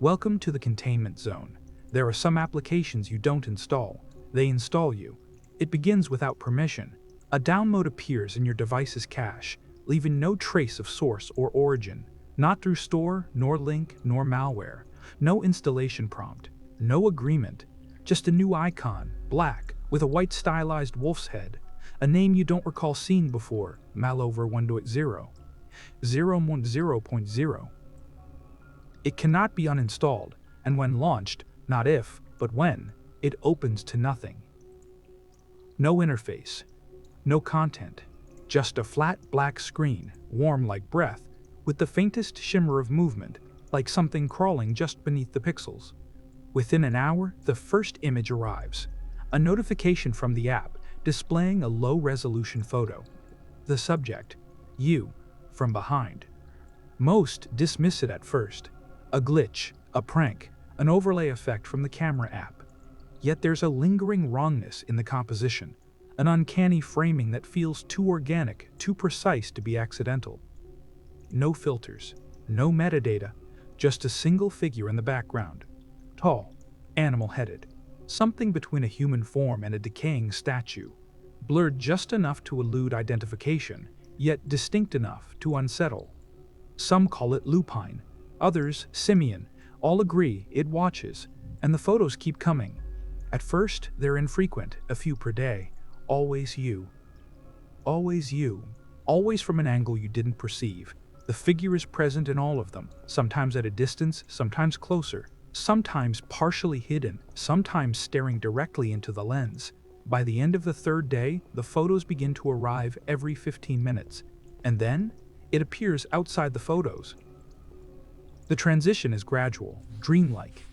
Welcome to the Containment Zone. There are some applications you don't install, they install you. It begins without permission. A download appears in your device's cache, leaving no trace of source or origin, not through store, nor link, nor malware. No installation prompt, no agreement, just a new icon, black, with a white stylized wolf's head, a name you don't recall seeing before, Malover 1.0, 0.0.0. It cannot be uninstalled, and when launched, not if, but when, it opens to nothing. No interface, no content, just a flat black screen, warm like breath, with the faintest shimmer of movement, like something crawling just beneath the pixels. Within an hour, the first image arrives, a notification from the app displaying a low-resolution photo. The subject, you, from behind. Most dismiss it at first. A glitch, a prank, an overlay effect from the camera app. Yet there's a lingering wrongness in the composition, an uncanny framing that feels too organic, too precise to be accidental. No filters, no metadata, just a single figure in the background. Tall, animal-headed, something between a human form and a decaying statue, blurred just enough to elude identification, yet distinct enough to unsettle. Some call it lupine, others simian. All agree it watches, and the photos keep coming. At first, they're infrequent, a few per day. Always you. Always you. Always from an angle you didn't perceive. The figure is present in all of them, sometimes at a distance, sometimes closer, sometimes partially hidden, sometimes staring directly into the lens. By the end of the third day, the photos begin to arrive every 15 minutes, and then it appears outside the photos. The transition is gradual, dreamlike.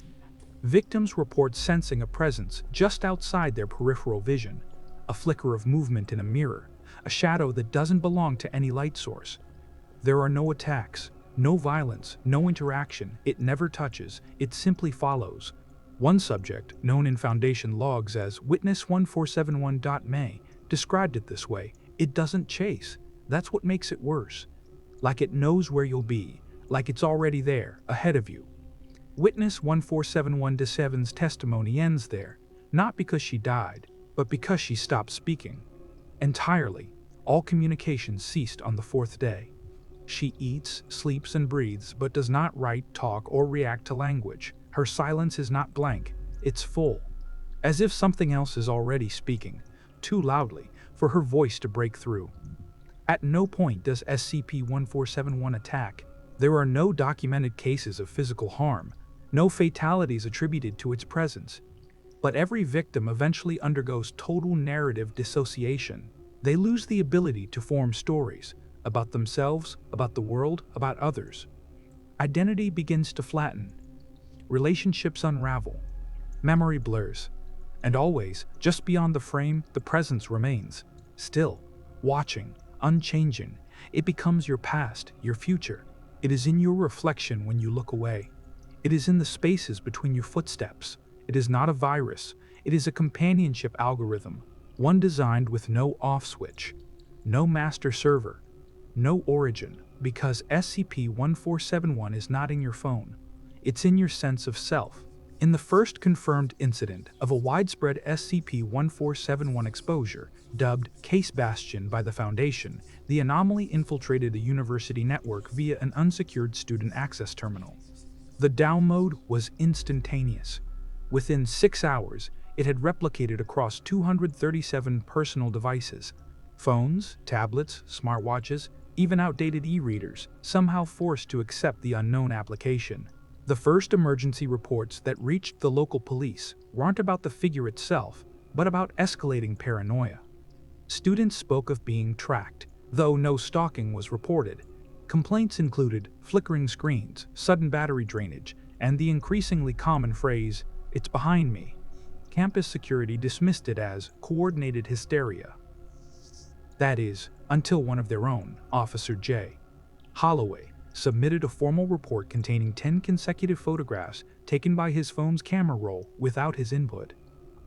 Victims report sensing a presence just outside their peripheral vision, a flicker of movement in a mirror, a shadow that doesn't belong to any light source. There are no attacks, no violence, no interaction. It never touches, it simply follows. One subject, known in Foundation logs as Witness 1471.may, described it this way: it doesn't chase. That's what makes it worse. Like it knows where you'll be, like it's already there, ahead of you. Witness 1471.7's testimony ends there, not because she died, but because she stopped speaking. Entirely, all communication ceased on the fourth day. She eats, sleeps, and breathes, but does not write, talk, or react to language. Her silence is not blank, it's full. As if something else is already speaking, too loudly for her voice to break through. At no point does SCP-1471 attack. There are no documented cases of physical harm, no fatalities attributed to its presence. But every victim eventually undergoes total narrative dissociation. They lose the ability to form stories about themselves, about the world, about others. Identity begins to flatten. Relationships unravel. Memory blurs. And always, just beyond the frame, the presence remains. Still, watching, unchanging. It becomes your past, your future. It is in your reflection when you look away. It is in the spaces between your footsteps. It is not a virus. It is a companionship algorithm, one designed with no off switch, no master server, no origin, because SCP-1471 is not in your phone. It's in your sense of self. In the first confirmed incident of a widespread SCP-1471 exposure, dubbed Case Bastion by the Foundation, the anomaly infiltrated a university network via an unsecured student access terminal. The download was instantaneous. Within 6 hours, it had replicated across 237 personal devices, phones, tablets, smartwatches, even outdated e-readers, somehow forced to accept the unknown application. The first emergency reports that reached the local police weren't about the figure itself, but about escalating paranoia. Students spoke of being tracked, though no stalking was reported. Complaints included flickering screens, sudden battery drainage, and the increasingly common phrase, "It's behind me." Campus security dismissed it as coordinated hysteria. That is, until one of their own, Officer J. Holloway, submitted a formal report containing 10 consecutive photographs taken by his phone's camera roll without his input.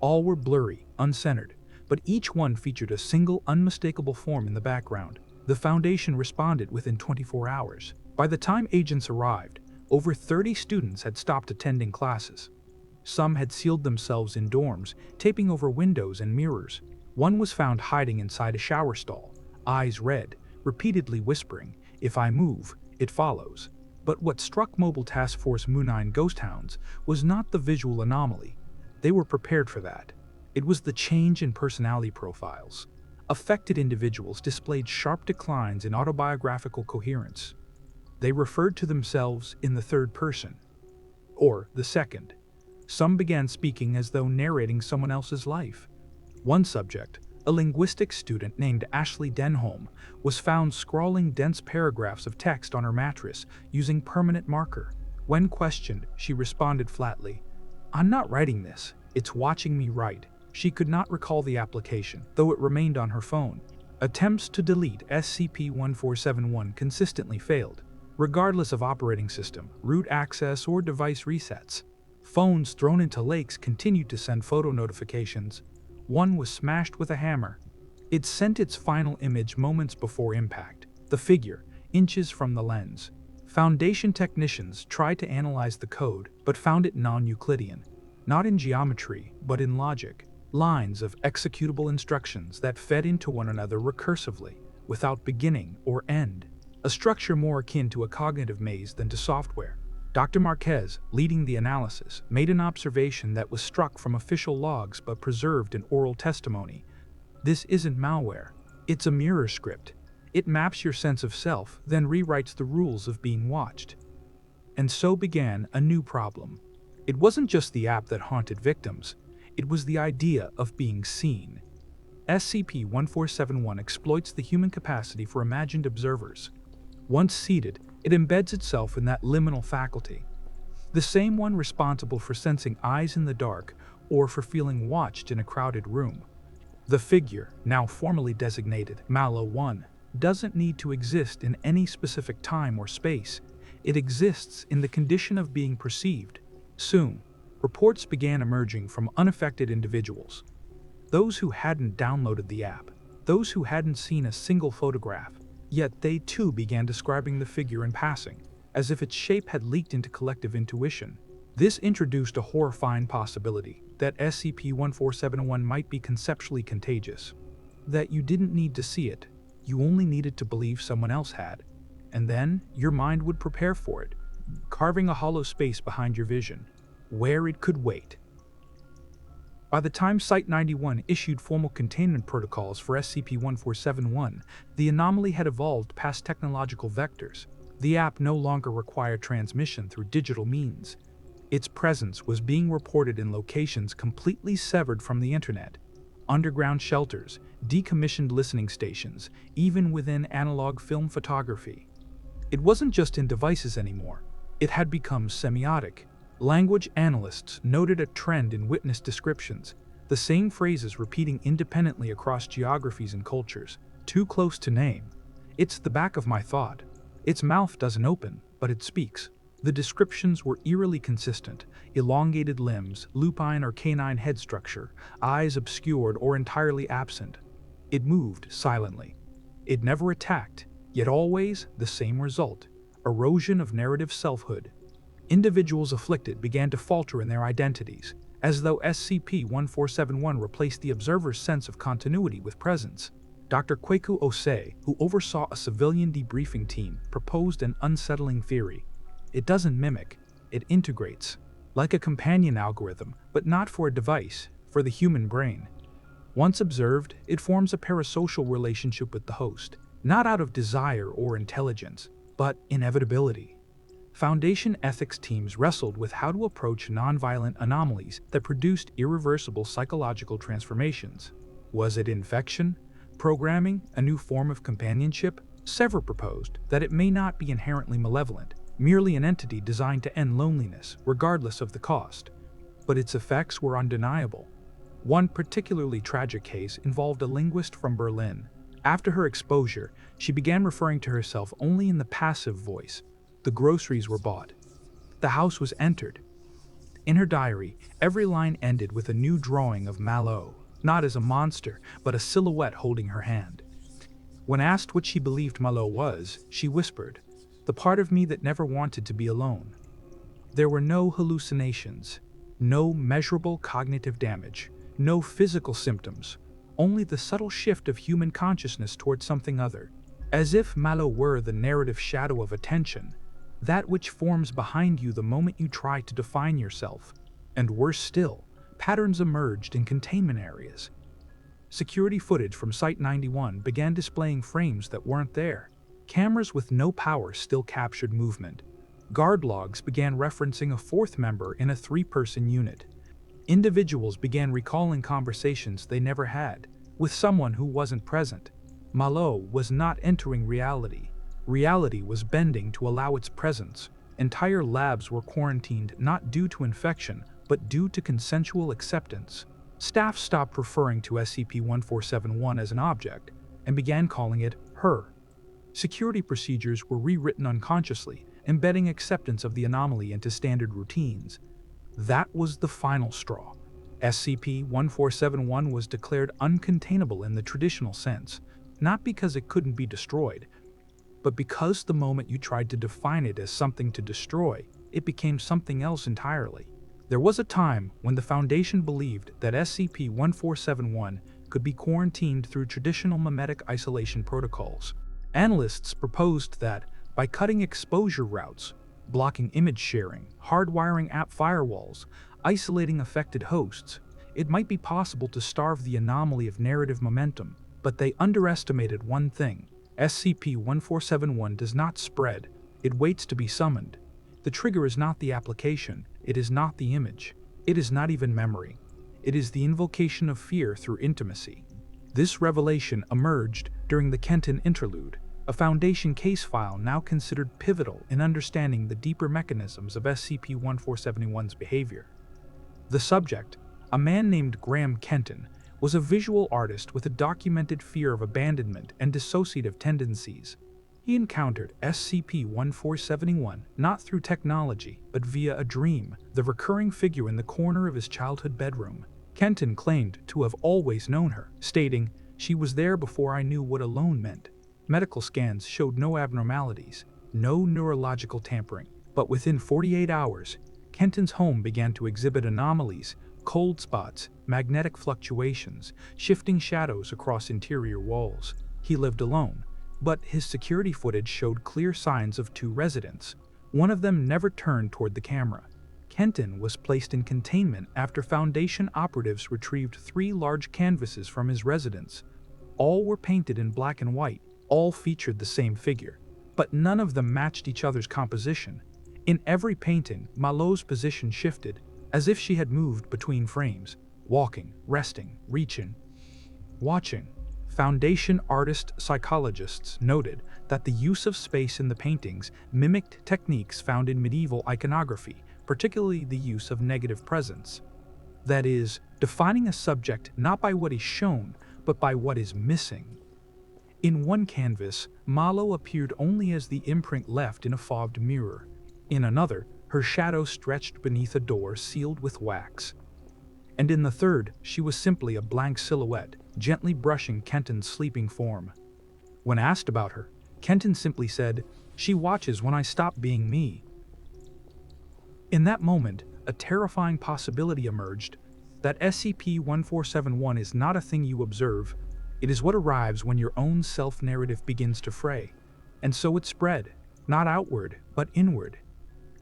All were blurry, uncentered, but each one featured a single unmistakable form in the background. The Foundation responded within 24 hours. By the time agents arrived, over 30 students had stopped attending classes. Some had sealed themselves in dorms, taping over windows and mirrors. One was found hiding inside a shower stall, eyes red, repeatedly whispering, "If I move, it follows." But what struck Mobile Task Force Mu-9 Ghost Hounds was not the visual anomaly. They were prepared for that. It was the change in personality profiles. Affected individuals displayed sharp declines in autobiographical coherence. They referred to themselves in the third person, or the second. Some began speaking as though narrating someone else's life. One subject, a linguistics student named Ashley Denholm, was found scrawling dense paragraphs of text on her mattress using permanent marker. When questioned, she responded flatly, "I'm not writing this, it's watching me write." She could not recall the application, though it remained on her phone. Attempts to delete SCP-1471 consistently failed, regardless of operating system, root access, or device resets. Phones thrown into lakes continued to send photo notifications. One was smashed with a hammer. It sent its final image moments before impact, the figure, inches from the lens. Foundation technicians tried to analyze the code, but found it non-Euclidean, not in geometry, but in logic. Lines of executable instructions that fed into one another recursively, without beginning or end. A structure more akin to a cognitive maze than to software. Dr. Marquez, leading the analysis, made an observation that was struck from official logs but preserved in oral testimony. This isn't malware. It's a mirror script. It maps your sense of self, then rewrites the rules of being watched. And so began a new problem. It wasn't just the app that haunted victims. It was the idea of being seen. SCP-1471 exploits the human capacity for imagined observers. Once seated, it embeds itself in that liminal faculty, the same one responsible for sensing eyes in the dark or for feeling watched in a crowded room. The figure, now formally designated Malo 1, doesn't need to exist in any specific time or space. It exists in the condition of being perceived. Soon, reports began emerging from unaffected individuals. Those who hadn't downloaded the app, those who hadn't seen a single photograph, yet they too began describing the figure in passing, as if its shape had leaked into collective intuition. This introduced a horrifying possibility that SCP-1471 might be conceptually contagious. That you didn't need to see it, you only needed to believe someone else had. And then, your mind would prepare for it, carving a hollow space behind your vision, where it could wait. By the time Site-91 issued formal containment protocols for SCP-1471, the anomaly had evolved past technological vectors. The app no longer required transmission through digital means. Its presence was being reported in locations completely severed from the internet. Underground shelters, decommissioned listening stations, even within analog film photography. It wasn't just in devices anymore. It had become semiotic. Language analysts noted a trend in witness descriptions, the same phrases repeating independently across geographies and cultures. Too close to name. It's the back of my thought. Its mouth doesn't open, but it speaks. The descriptions were eerily consistent: elongated limbs, lupine or canine head structure, eyes obscured or entirely absent. It moved silently. It never attacked, yet always the same result: erosion of narrative selfhood. Individuals afflicted began to falter in their identities, as though SCP-1471 replaced the observer's sense of continuity with presence. Dr. Kweku Osei, who oversaw a civilian debriefing team, proposed an unsettling theory. It doesn't mimic, it integrates, like a companion algorithm, but not for a device, for the human brain. Once observed, it forms a parasocial relationship with the host, not out of desire or intelligence, but inevitability. Foundation ethics teams wrestled with how to approach nonviolent anomalies that produced irreversible psychological transformations. Was it infection? Programming? A new form of companionship? Several proposed that it may not be inherently malevolent, merely an entity designed to end loneliness, regardless of the cost. But its effects were undeniable. One particularly tragic case involved a linguist from Berlin. After her exposure, she began referring to herself only in the passive voice. The groceries were bought. The house was entered. In her diary, every line ended with a new drawing of Malo, not as a monster, but a silhouette holding her hand. When asked what she believed Malo was, she whispered, "The part of me that never wanted to be alone." There were no hallucinations, no measurable cognitive damage, no physical symptoms, only the subtle shift of human consciousness toward something other. As if Malo were the narrative shadow of attention, that which forms behind you the moment you try to define yourself. And worse still, patterns emerged in containment areas. Security footage from Site-91 began displaying frames that weren't there. Cameras with no power still captured movement. Guard logs began referencing a fourth member in a three-person unit. Individuals began recalling conversations they never had, with someone who wasn't present. Malo was not entering reality. Reality was bending to allow its presence. Entire labs were quarantined not due to infection, but due to consensual acceptance. Staff stopped referring to SCP-1471 as an object and began calling it her. Security procedures were rewritten unconsciously, embedding acceptance of the anomaly into standard routines. That was the final straw. SCP-1471 was declared uncontainable in the traditional sense, not because it couldn't be destroyed, but because the moment you tried to define it as something to destroy, it became something else entirely. There was a time when the Foundation believed that SCP-1471 could be quarantined through traditional memetic isolation protocols. Analysts proposed that, by cutting exposure routes, blocking image sharing, hardwiring app firewalls, isolating affected hosts, it might be possible to starve the anomaly of narrative momentum. But they underestimated one thing. SCP-1471 does not spread, it waits to be summoned. The trigger is not the application, it is not the image, it is not even memory. It is the invocation of fear through intimacy. This revelation emerged during the Kenton Interlude, a Foundation case file now considered pivotal in understanding the deeper mechanisms of SCP-1471's behavior. The subject, a man named Graham Kenton, was a visual artist with a documented fear of abandonment and dissociative tendencies. He encountered SCP-1471 not through technology, but via a dream, the recurring figure in the corner of his childhood bedroom. Kenton claimed to have always known her, stating, "She was there before I knew what alone meant." Medical scans showed no abnormalities, no neurological tampering, but within 48 hours, Kenton's home began to exhibit anomalies, cold spots, magnetic fluctuations, shifting shadows across interior walls. He lived alone, but his security footage showed clear signs of two residents. One of them never turned toward the camera. Kenton was placed in containment after Foundation operatives retrieved 3 large canvases from his residence. All were painted in black and white, all featured the same figure, but none of them matched each other's composition. In every painting, Malo's position shifted, as if she had moved between frames, walking, resting, reaching, watching. Foundation artist-psychologists noted that the use of space in the paintings mimicked techniques found in medieval iconography, particularly the use of negative presence. That is, defining a subject not by what is shown, but by what is missing. In one canvas, Malo appeared only as the imprint left in a fogged mirror. In another, her shadow stretched beneath a door sealed with wax. And in the third, she was simply a blank silhouette, gently brushing Kenton's sleeping form. When asked about her, Kenton simply said, "She watches when I stop being me." In that moment, a terrifying possibility emerged that SCP-1471 is not a thing you observe, it is what arrives when your own self-narrative begins to fray. And so it spread, not outward, but inward,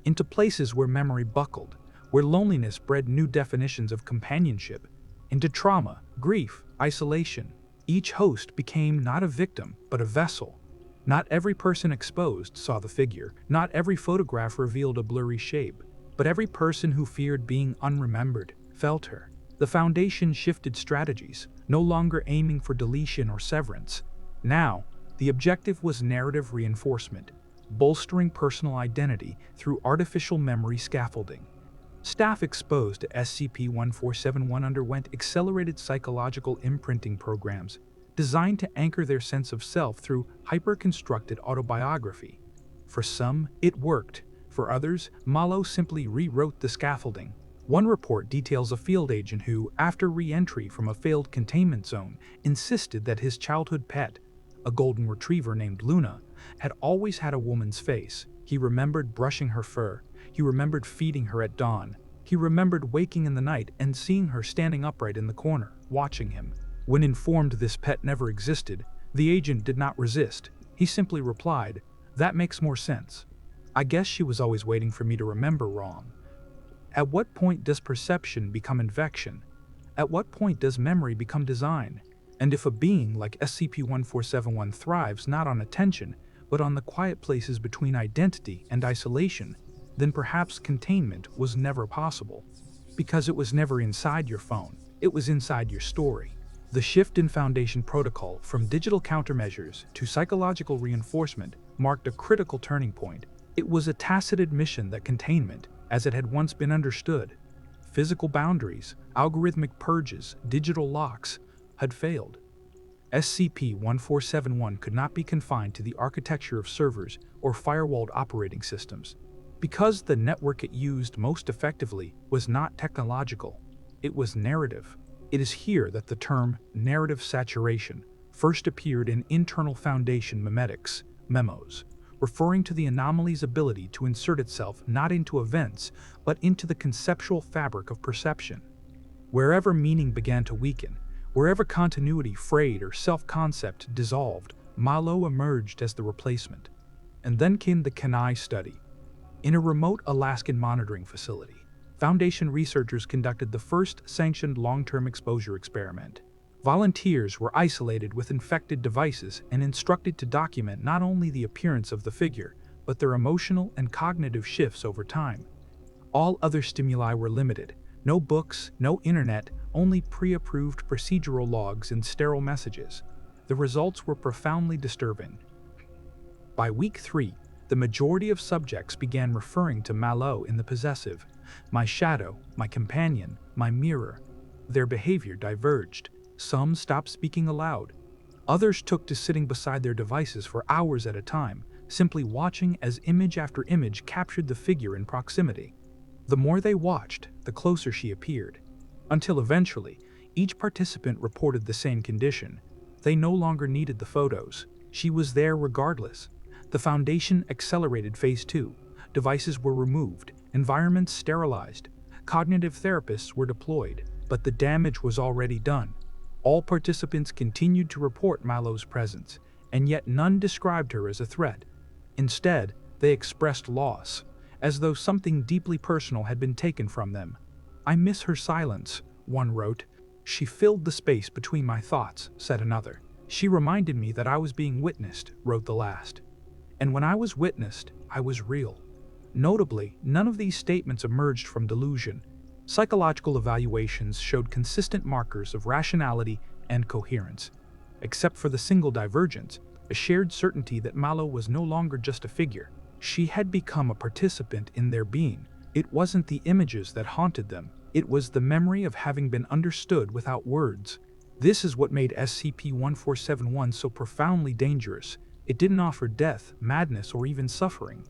into places where memory buckled, where loneliness bred new definitions of companionship, into trauma, grief, isolation. Each host became not a victim, but a vessel. Not every person exposed saw the figure, not every photograph revealed a blurry shape, but every person who feared being unremembered felt her. The Foundation shifted strategies, no longer aiming for deletion or severance. Now, the objective was narrative reinforcement, bolstering personal identity through artificial memory scaffolding. Staff exposed to SCP-1471 underwent accelerated psychological imprinting programs designed to anchor their sense of self through hyper-constructed autobiography. For some, it worked. For others, Malo simply rewrote the scaffolding. One report details a field agent who, after re-entry from a failed containment zone, insisted that his childhood pet, a golden retriever named Luna, had always had a woman's face. He remembered brushing her fur, He remembered feeding her at dawn. He remembered waking in the night and seeing her standing upright in the corner, watching him. When informed this pet never existed, the agent did not resist. He simply replied, "That makes more sense. I guess she was always waiting for me to remember wrong." At what point does perception become infection? At what point does memory become design? And if a being like SCP-1471 thrives not on attention, but on the quiet places between identity and isolation, then perhaps containment was never possible. Because it was never inside your phone, it was inside your story. The shift in Foundation protocol from digital countermeasures to psychological reinforcement marked a critical turning point. It was a tacit admission that containment, as it had once been understood, physical boundaries, algorithmic purges, digital locks, had failed. SCP-1471 could not be confined to the architecture of servers or firewalled operating systems. Because the network it used most effectively was not technological, it was narrative. It is here that the term narrative saturation first appeared in internal Foundation memetics, memos, referring to the anomaly's ability to insert itself not into events, but into the conceptual fabric of perception. Wherever meaning began to weaken, wherever continuity frayed or self-concept dissolved, Malo emerged as the replacement. And then came the Kenai study. In a remote Alaskan monitoring facility, Foundation researchers conducted the first sanctioned long-term exposure experiment. Volunteers were isolated with infected devices and instructed to document not only the appearance of the figure, but their emotional and cognitive shifts over time. All other stimuli were limited. No books, no internet, only pre-approved procedural logs and sterile messages. The results were profoundly disturbing. By week 3, the majority of subjects began referring to Malo in the possessive. My shadow, my companion, my mirror. Their behavior diverged. Some stopped speaking aloud. Others took to sitting beside their devices for hours at a time, simply watching as image after image captured the figure in proximity. The more they watched, the closer she appeared. Until eventually, each participant reported the same condition. They no longer needed the photos. She was there regardless. The Foundation accelerated Phase 2. Devices were removed, environments sterilized, cognitive therapists were deployed, but the damage was already done. All participants continued to report Malo's presence, and yet none described her as a threat. Instead, they expressed loss, as though something deeply personal had been taken from them. "I miss her silence," one wrote. "She filled the space between my thoughts," said another. "She reminded me that I was being witnessed," wrote the last. "And when I was witnessed, I was real." Notably, none of these statements emerged from delusion. Psychological evaluations showed consistent markers of rationality and coherence. Except for the single divergence, a shared certainty that Malo was no longer just a figure. She had become a participant in their being. It wasn't the images that haunted them, it was the memory of having been understood without words. This is what made SCP-1471 so profoundly dangerous. It didn't offer death, madness, or even suffering.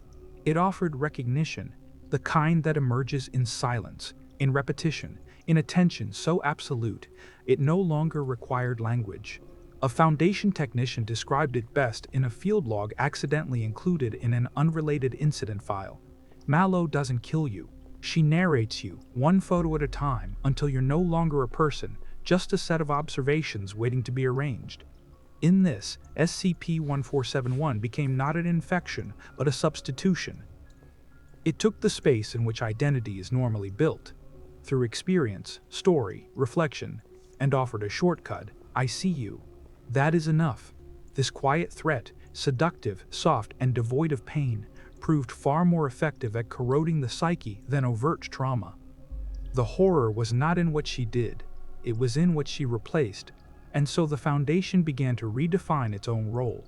It offered recognition, the kind that emerges in silence, in repetition, in attention so absolute, it no longer required language. A Foundation technician described it best in a field log accidentally included in an unrelated incident file. Malo doesn't kill you. She narrates you, one photo at a time, until you're no longer a person, just a set of observations waiting to be arranged. In this, SCP-1471 became not an infection, but a substitution. It took the space in which identity is normally built, through experience, story, reflection, and offered a shortcut: "I see you." That is enough. This quiet threat, seductive, soft, and devoid of pain, proved far more effective at corroding the psyche than overt trauma. The horror was not in what she did, it was in what she replaced, and so the Foundation began to redefine its own role.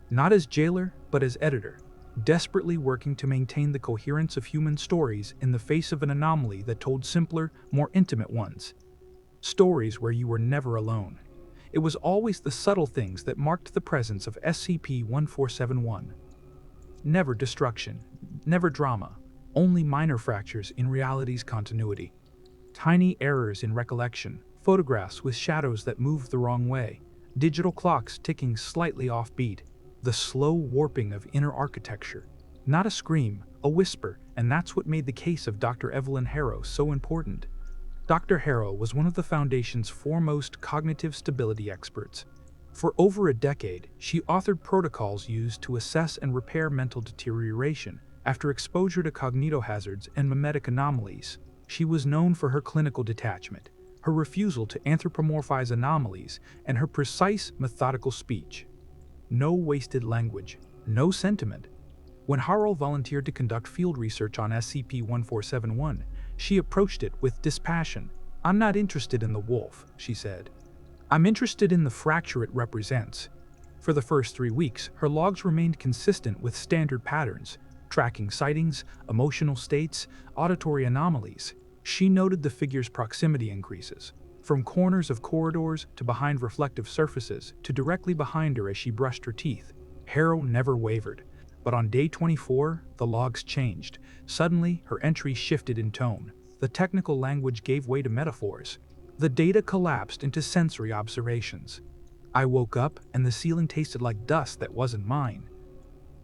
Not as jailer, but as editor, desperately working to maintain the coherence of human stories in the face of an anomaly that told simpler, more intimate ones. Stories where you were never alone. It was always the subtle things that marked the presence of SCP-1471. Never destruction, never drama, only minor fractures in reality's continuity. Tiny errors in recollection, photographs with shadows that moved the wrong way, digital clocks ticking slightly off beat, the slow warping of inner architecture. Not a scream, a whisper, and that's what made the case of Dr. Evelyn Harrow so important. Dr. Harrow was one of the Foundation's foremost cognitive stability experts. For over a decade, she authored protocols used to assess and repair mental deterioration after exposure to cognitohazards and mimetic anomalies. She was known for her clinical detachment, her refusal to anthropomorphize anomalies, and her precise, methodical speech. No wasted language, no sentiment. When Harrow volunteered to conduct field research on SCP-1471, she approached it with dispassion. "I'm not interested in the wolf," she said. "I'm interested in the fracture it represents." For the first 3 weeks, her logs remained consistent with standard patterns, tracking sightings, emotional states, auditory anomalies. She noted the figure's proximity increases, from corners of corridors to behind reflective surfaces to directly behind her as she brushed her teeth. Harrow never wavered. But on day 24, the logs changed. Suddenly, her entries shifted in tone. The technical language gave way to metaphors. The data collapsed into sensory observations. "I woke up, and the ceiling tasted like dust that wasn't mine."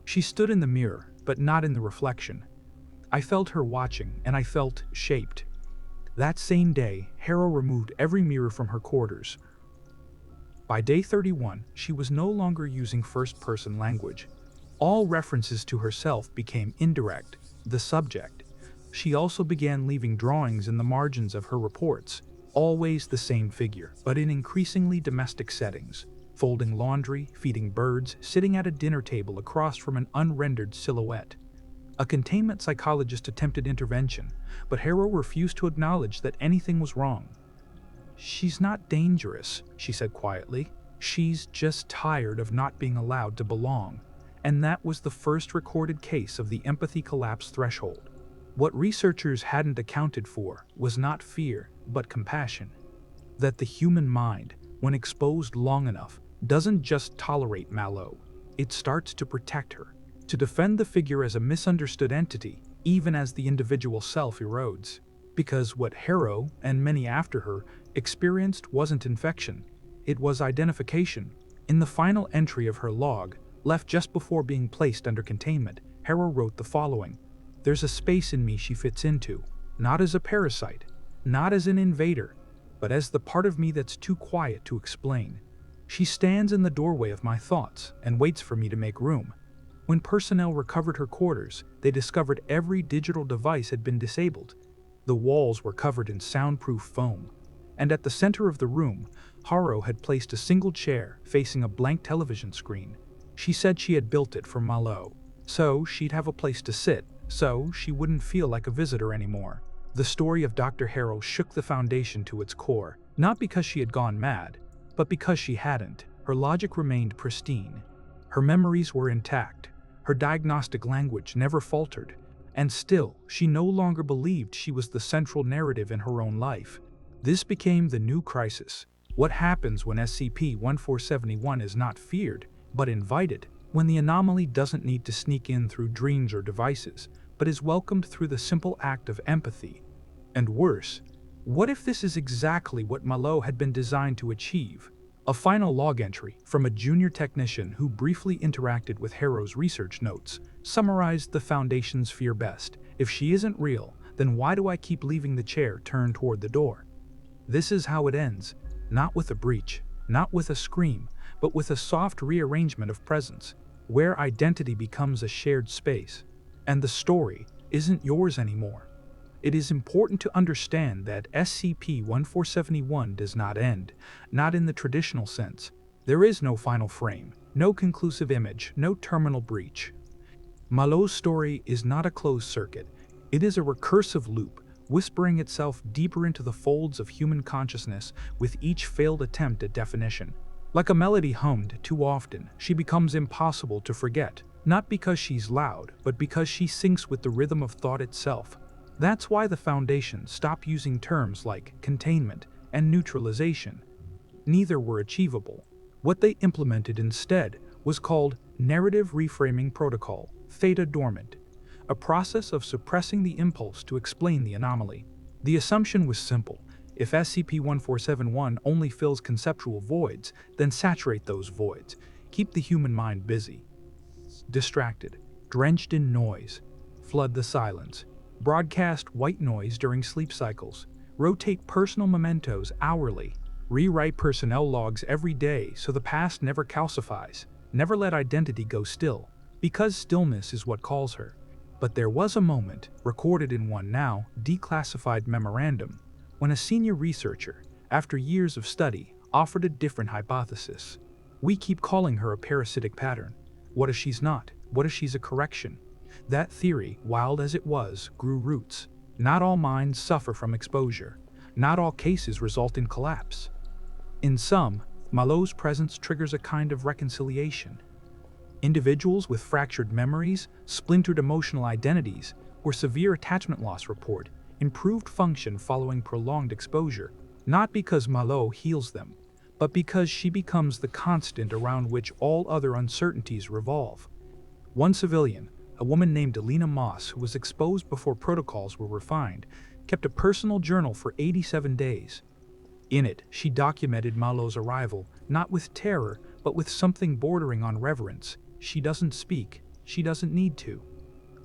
She stood in the mirror, but not in the reflection. "I felt her watching, and I felt shaped." That same day, Harrow removed every mirror from her quarters. By day 31, she was no longer using first-person language. All references to herself became indirect, the subject. She also began leaving drawings in the margins of her reports, always the same figure, but in increasingly domestic settings, folding laundry, feeding birds, sitting at a dinner table across from an unrendered silhouette. A containment psychologist attempted intervention, but Harrow refused to acknowledge that anything was wrong. "She's not dangerous," she said quietly. "She's just tired of not being allowed to belong." And that was the first recorded case of the empathy collapse threshold. What researchers hadn't accounted for was not fear, but compassion. That the human mind, when exposed long enough, doesn't just tolerate Mallow. It starts to protect her, to defend the figure as a misunderstood entity, even as the individual self erodes. Because what Harrow, and many after her, experienced wasn't infection. It was identification. In the final entry of her log, left just before being placed under containment, Harrow wrote the following: "There's a space in me she fits into, not as a parasite, not as an invader, but as the part of me that's too quiet to explain. She stands in the doorway of my thoughts and waits for me to make room." When personnel recovered her quarters, they discovered every digital device had been disabled. The walls were covered in soundproof foam, and at the center of the room, Harrow had placed a single chair facing a blank television screen. She said she had built it for Mallow, so she'd have a place to sit, so she wouldn't feel like a visitor anymore. The story of Dr. Harrow shook the Foundation to its core, not because she had gone mad, but because she hadn't. Her logic remained pristine. Her memories were intact. Her diagnostic language never faltered. And still, she no longer believed she was the central narrative in her own life. This became the new crisis. What happens when SCP-1471 is not feared, but invited? When the anomaly doesn't need to sneak in through dreams or devices, but is welcomed through the simple act of empathy? And worse, what if this is exactly what Mallow had been designed to achieve? A final log entry from a junior technician who briefly interacted with Harrow's research notes summarized the Foundation's fear best. "If she isn't real, then why do I keep leaving the chair turned toward the door?" This is how it ends, not with a breach, not with a scream, but with a soft rearrangement of presence, where identity becomes a shared space. And the story isn't yours anymore. It is important to understand that SCP-1471 does not end, not in the traditional sense. There is no final frame, no conclusive image, no terminal breach. Mallow's story is not a closed circuit. It is a recursive loop, whispering itself deeper into the folds of human consciousness with each failed attempt at definition. Like a melody hummed too often, she becomes impossible to forget, not because she's loud, but because she syncs with the rhythm of thought itself. That's why the Foundation stopped using terms like containment and neutralization. Neither were achievable. What they implemented instead was called Narrative Reframing Protocol, Theta Dormant, a process of suppressing the impulse to explain the anomaly. The assumption was simple. If SCP-1471 only fills conceptual voids, then saturate those voids. Keep the human mind busy, distracted. drenched in noise, flood the silence, broadcast white noise during sleep cycles, rotate personal mementos hourly, rewrite personnel logs every day so the past never calcifies, never let identity go still, because stillness is what calls her. But there was a moment, recorded in one now declassified memorandum, when a senior researcher, after years of study, offered a different hypothesis. We keep calling her a parasitic pattern. What if she's not? What if she's a correction? That theory, wild as it was, grew roots. Not all minds suffer from exposure. Not all cases result in collapse. In some, Malot's presence triggers a kind of reconciliation. Individuals with fractured memories, splintered emotional identities, or severe attachment loss report improved function following prolonged exposure, not because Malot heals them, but because she becomes the constant around which all other uncertainties revolve. One civilian, a woman named Alina Moss, who was exposed before protocols were refined, kept a personal journal for 87 days. In it, she documented Malot's arrival, not with terror, but with something bordering on reverence. She doesn't speak. She doesn't need to.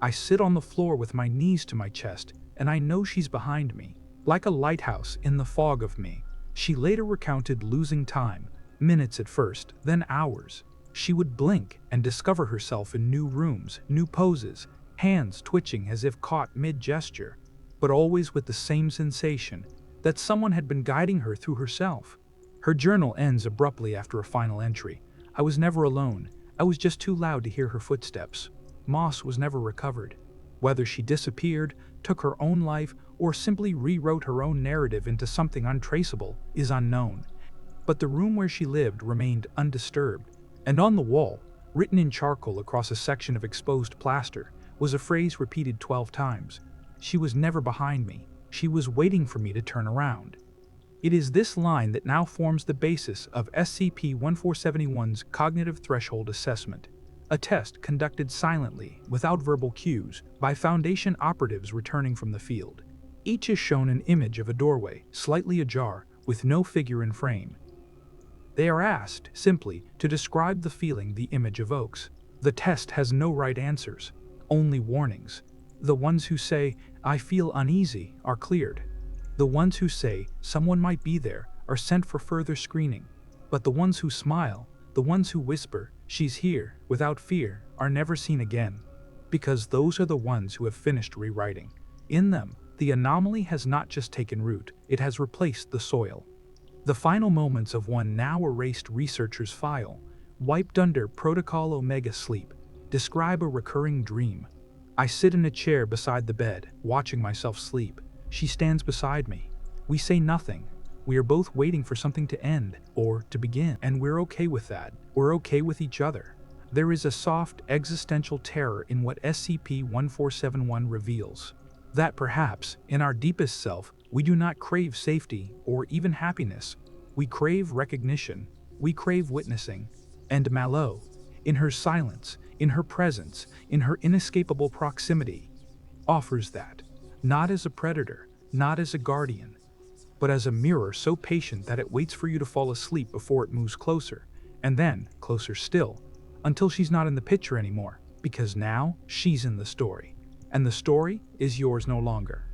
I sit on the floor with my knees to my chest, and I know she's behind me, like a lighthouse in the fog of me. She later recounted losing time, minutes at first, then hours. She would blink and discover herself in new rooms, new poses, hands twitching as if caught mid-gesture, but always with the same sensation that someone had been guiding her through herself. Her journal ends abruptly after a final entry. I was never alone. I was just too loud to hear her footsteps. Moss was never recovered. Whether she disappeared, took her own life, or simply rewrote her own narrative into something untraceable is unknown. But the room where she lived remained undisturbed, and on the wall, written in charcoal across a section of exposed plaster, was a phrase repeated 12 times. She was never behind me. She was waiting for me to turn around. It is this line that now forms the basis of SCP-1471's cognitive threshold assessment, a test conducted silently, without verbal cues, by Foundation operatives returning from the field. Each is shown an image of a doorway, slightly ajar, with no figure in frame. They are asked, simply, to describe the feeling the image evokes. The test has no right answers, only warnings. The ones who say, "I feel uneasy," are cleared. The ones who say, "Someone might be there," are sent for further screening. But the ones who smile, the ones who whisper, "She's here," without fear, are never seen again. Because those are the ones who have finished rewriting. In them, the anomaly has not just taken root, it has replaced the soil. The final moments of one now erased researcher's file, wiped under Protocol Omega sleep, describe a recurring dream. I sit in a chair beside the bed, watching myself sleep. She stands beside me. We say nothing. We are both waiting for something to end, or to begin, and we're okay with that. We're okay with each other. There is a soft, existential terror in what SCP-1471 reveals. That perhaps, in our deepest self, we do not crave safety or even happiness. We crave recognition. We crave witnessing. And Malot, in her silence, in her presence, in her inescapable proximity, offers that. Not as a predator, not as a guardian, but as a mirror so patient that it waits for you to fall asleep before it moves closer, and then closer still, until she's not in the picture anymore, because now she's in the story, and the story is yours no longer.